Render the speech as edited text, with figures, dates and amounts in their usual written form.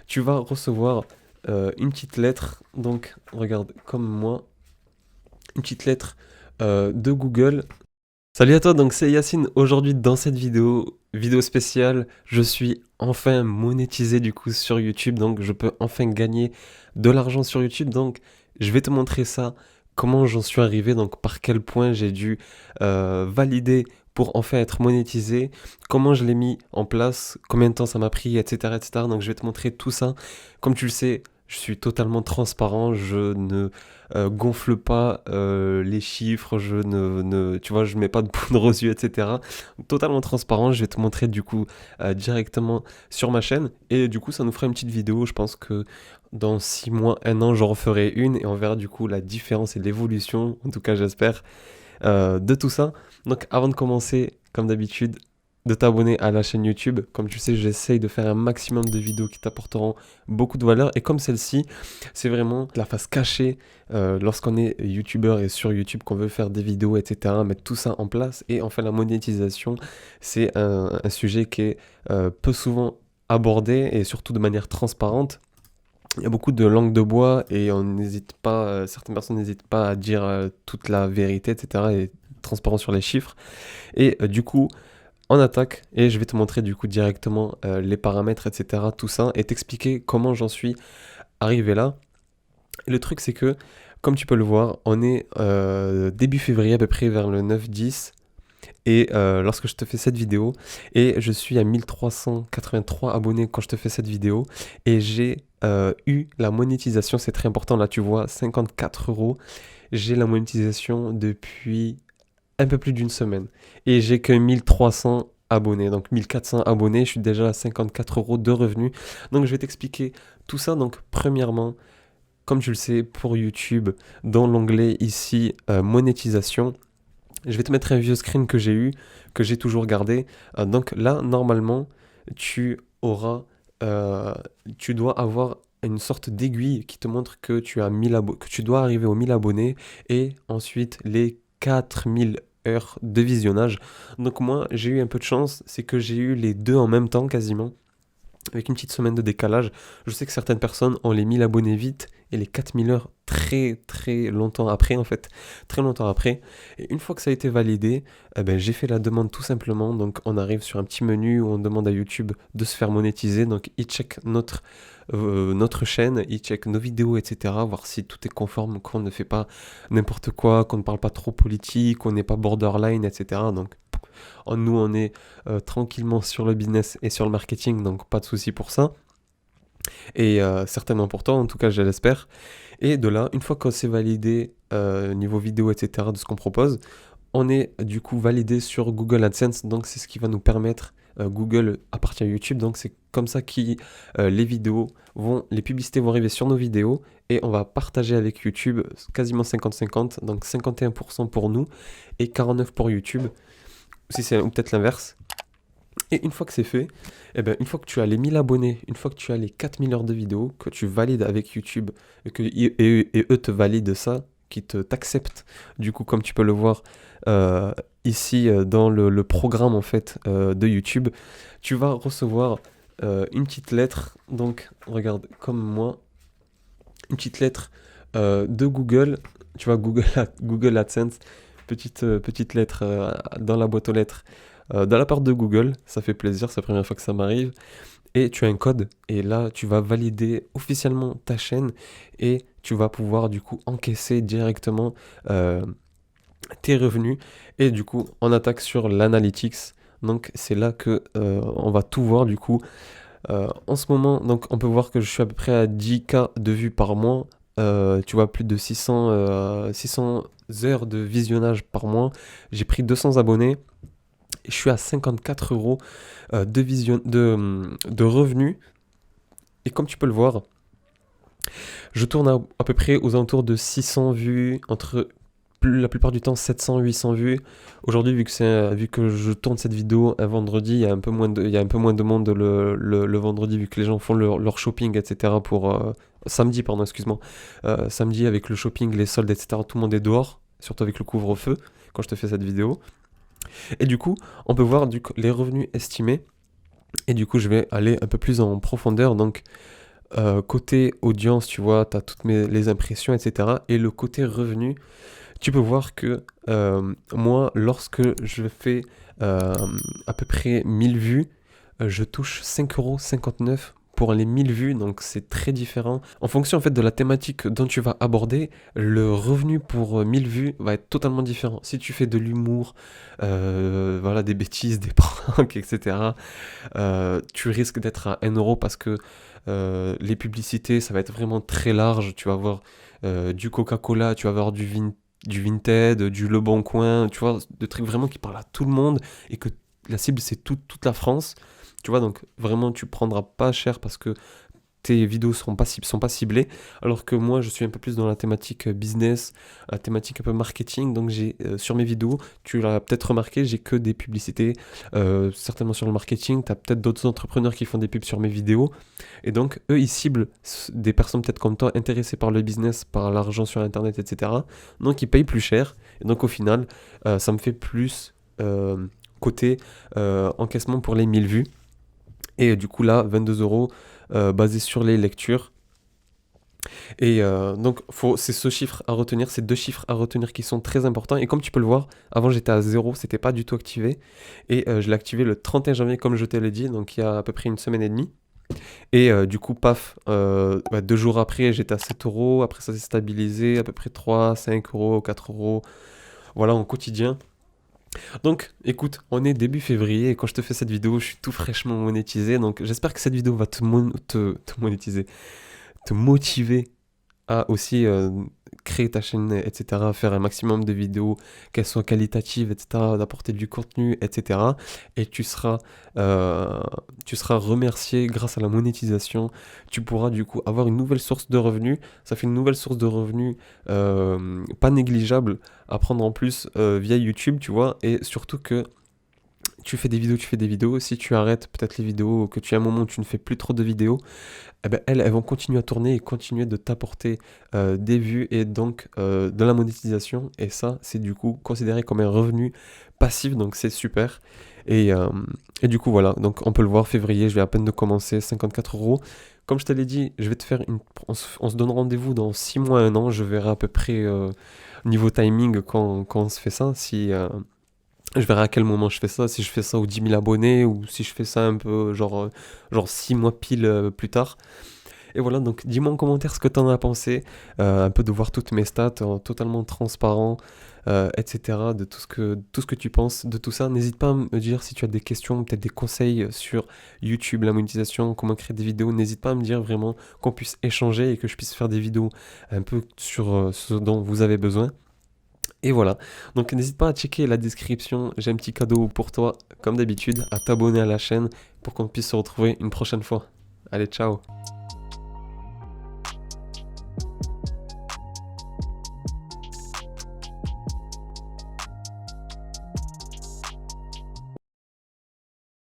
Tu vas recevoir une petite lettre, donc regarde comme moi, une petite lettre de Google. Salut à toi, donc c'est Yacine. Aujourd'hui dans cette vidéo spéciale, je suis enfin monétisé du coup sur YouTube, donc je peux enfin gagner de l'argent sur YouTube. Donc je vais te montrer ça, comment j'en suis arrivé, donc par quel point j'ai dû valider pour enfin être monétisé, comment je l'ai mis en place, combien de temps ça m'a pris, etc., etc. Donc je vais te montrer tout ça. Comme tu le sais, je suis totalement transparent, je ne gonfle pas les chiffres, tu vois, je mets pas de poudre aux yeux, etc. Totalement transparent, je vais te montrer du coup directement sur ma chaîne et du coup ça nous fera une petite vidéo, je pense que dans 6 mois, 1 an, j'en referai une et on verra du coup la différence et l'évolution, en tout cas j'espère, de tout ça. Donc avant de commencer, comme d'habitude, de t'abonner à la chaîne YouTube. Comme tu sais, j'essaye de faire un maximum de vidéos qui t'apporteront beaucoup de valeur. Et comme celle-ci, c'est vraiment la face cachée lorsqu'on est YouTubeur et sur YouTube, qu'on veut faire des vidéos, etc. Mettre tout ça en place. Et enfin, la monétisation, c'est un sujet qui est peu souvent abordé et surtout de manière transparente. Il y a beaucoup de langue de bois et on n'hésite pas, certaines personnes n'hésitent pas à dire toute la vérité, etc. et transparent sur les chiffres. Et du coup, on attaque et je vais te montrer du coup directement les paramètres, etc. Tout ça et t'expliquer comment j'en suis arrivé là. Et le truc c'est que, comme tu peux le voir, on est début février à peu près vers le 9-10. Et lorsque je te fais cette vidéo, et je suis à 1383 abonnés quand je te fais cette vidéo, et j'ai eu la monétisation, c'est très important, là tu vois, 54 euros. J'ai la monétisation depuis un peu plus d'une semaine. Et j'ai que 1300 abonnés, donc 1400 abonnés, je suis déjà à 54 euros de revenus. Donc je vais t'expliquer tout ça. Donc premièrement, comme tu le sais, pour YouTube, dans l'onglet ici, monétisation, je vais te mettre un vieux screen que j'ai eu, que j'ai toujours gardé. Donc là, normalement, tu auras, euh, tu dois avoir une sorte d'aiguille qui te montre que que tu dois arriver aux 1000 abonnés et ensuite les 4000 heures de visionnage. Donc moi, j'ai eu un peu de chance, c'est que j'ai eu les deux en même temps quasiment avec une petite semaine de décalage. Je sais que certaines personnes ont les 1000 abonnés vite et les 4000 heures très très longtemps après en fait, très longtemps après. Et une fois que ça a été validé, eh ben, j'ai fait la demande tout simplement. Donc on arrive sur un petit menu où on demande à YouTube de se faire monétiser. Donc il check notre chaîne, il check nos vidéos, etc. Voir si tout est conforme, qu'on ne fait pas n'importe quoi, qu'on ne parle pas trop politique, qu'on n'est pas borderline, etc. Donc nous, on est tranquillement sur le business et sur le marketing, donc pas de souci pour ça. Et certainement pour toi, en tout cas, je l'espère. Et de là, une fois qu'on s'est validé niveau vidéo, etc., de ce qu'on propose, on est du coup validé sur Google AdSense. Donc, c'est ce qui va nous permettre. Google appartient à YouTube, donc c'est comme ça que les vidéos les publicités vont arriver sur nos vidéos et on va partager avec YouTube quasiment 50-50, donc 51% pour nous et 49% pour YouTube si c'est ou peut-être l'inverse. Et une fois que c'est fait, eh ben, une fois que tu as les 1000 abonnés, une fois que tu as les 4000 heures de vidéo, que tu valides avec YouTube et eux te valident ça, t'acceptent, du coup, comme tu peux le voir ici dans le programme en fait de YouTube, tu vas recevoir une petite lettre. Donc, regarde, comme moi, une petite lettre de Google. Tu vois, Google AdSense, petite lettre dans la boîte aux lettres de la part de Google. Ça fait plaisir, c'est la première fois que ça m'arrive. Et tu as un code, et là, tu vas valider officiellement ta chaîne, et tu vas pouvoir du coup encaisser directement tes revenus. Et du coup, on attaque sur l'analytics. Donc, c'est là que on va tout voir du coup. En ce moment, donc on peut voir que je suis à peu près à 10K de vues par mois. Tu vois, plus de 600 heures de visionnage par mois. J'ai pris 200 abonnés. Et je suis à 54 euros de revenus. Et comme tu peux le voir, je tourne à peu près aux alentours de 600 vues, entre la plupart du temps 700-800 vues. Aujourd'hui, vu que je tourne cette vidéo un vendredi, il y a un peu moins de monde le vendredi, vu que les gens font leur shopping, etc. pour samedi, pardon, excuse-moi. Samedi, avec le shopping, les soldes, etc., tout le monde est dehors, surtout avec le couvre-feu, quand je te fais cette vidéo. Et du coup, on peut voir les revenus estimés. Et du coup, je vais aller un peu plus en profondeur. Donc, Côté audience, tu vois, tu as toutes les impressions, etc. Et le côté revenu, tu peux voir que moi, lorsque je fais à peu près 1000 vues, je touche 5,59 € pour les 1000 vues, donc c'est très différent. En fonction en fait de la thématique dont tu vas aborder, le revenu pour 1000 vues va être totalement différent. Si tu fais de l'humour, voilà, des bêtises, des pranks, etc., tu risques d'être à 1 € parce que les publicités, ça va être vraiment très large. Tu vas avoir du Coca-Cola, tu vas avoir du Vinted, du Le Bon Coin, tu vois, de trucs vraiment qui parlent à tout le monde et que la cible c'est toute la France. Tu vois, donc vraiment tu prendras pas cher parce que tes vidéos sont pas ciblées, alors que moi je suis un peu plus dans la thématique business, la thématique un peu marketing, donc j'ai sur mes vidéos, tu l'as peut-être remarqué, j'ai que des publicités, certainement sur le marketing, tu as peut-être d'autres entrepreneurs qui font des pubs sur mes vidéos, et donc eux ils ciblent des personnes peut-être comme toi, intéressées par le business, par l'argent sur internet, etc. Donc ils payent plus cher, et donc au final ça me fait plus côté encaissement pour les 1000 vues. Et du coup là, 22 € basé sur les lectures. Et donc c'est ce chiffre à retenir, ces deux chiffres à retenir qui sont très importants. Et comme tu peux le voir, avant j'étais à 0, c'était pas du tout activé. Et je l'ai activé le 31 janvier comme je te l'ai dit, donc il y a à peu près une semaine et demie. Et du coup, paf, 2 jours après, j'étais à 7 €. Après, ça s'est stabilisé à peu près 3, 5 €, 4 €. Voilà, en quotidien. Donc, écoute, on est début février et quand je te fais cette vidéo, je suis tout fraîchement monétisé. Donc, j'espère que cette vidéo va te monétiser, te motiver à aussi créer ta chaîne, etc., faire un maximum de vidéos, qu'elles soient qualitatives, etc., d'apporter du contenu, etc. Et euh, tu seras remercié grâce à la monétisation. Tu pourras du coup avoir une nouvelle source de revenus. Ça fait une nouvelle source de revenus pas négligeable à prendre en plus via YouTube, tu vois. Et surtout que tu fais des vidéos, tu fais des vidéos. Si tu arrêtes peut-être les vidéos, que tu as un moment où tu ne fais plus trop de vidéos, eh ben, elles vont continuer à tourner et continuer de t'apporter des vues et donc de la monétisation. Et ça, c'est du coup considéré comme un revenu passif, donc c'est super. Et, euh, et du coup, voilà, donc on peut le voir, février, je vais à peine de commencer, 54 €. Comme je te l'ai dit, je vais te faire on se donne rendez-vous dans 6 mois, 1 an. Je verrai à peu près niveau timing quand on se fait ça. Si, je verrai à quel moment je fais ça, si je fais ça aux 10 000 abonnés ou si je fais ça un peu genre 6 mois pile plus tard. Et voilà, donc dis-moi en commentaire ce que tu en as pensé, un peu de voir toutes mes stats totalement transparent, etc., de tout ce que tu penses de tout ça. N'hésite pas à me dire si tu as des questions, peut-être des conseils sur YouTube, la monétisation, comment créer des vidéos. N'hésite pas à me dire vraiment qu'on puisse échanger et que je puisse faire des vidéos un peu sur ce dont vous avez besoin. Et voilà, donc n'hésite pas à checker la description, j'ai un petit cadeau pour toi, comme d'habitude, à t'abonner à la chaîne pour qu'on puisse se retrouver une prochaine fois. Allez, ciao!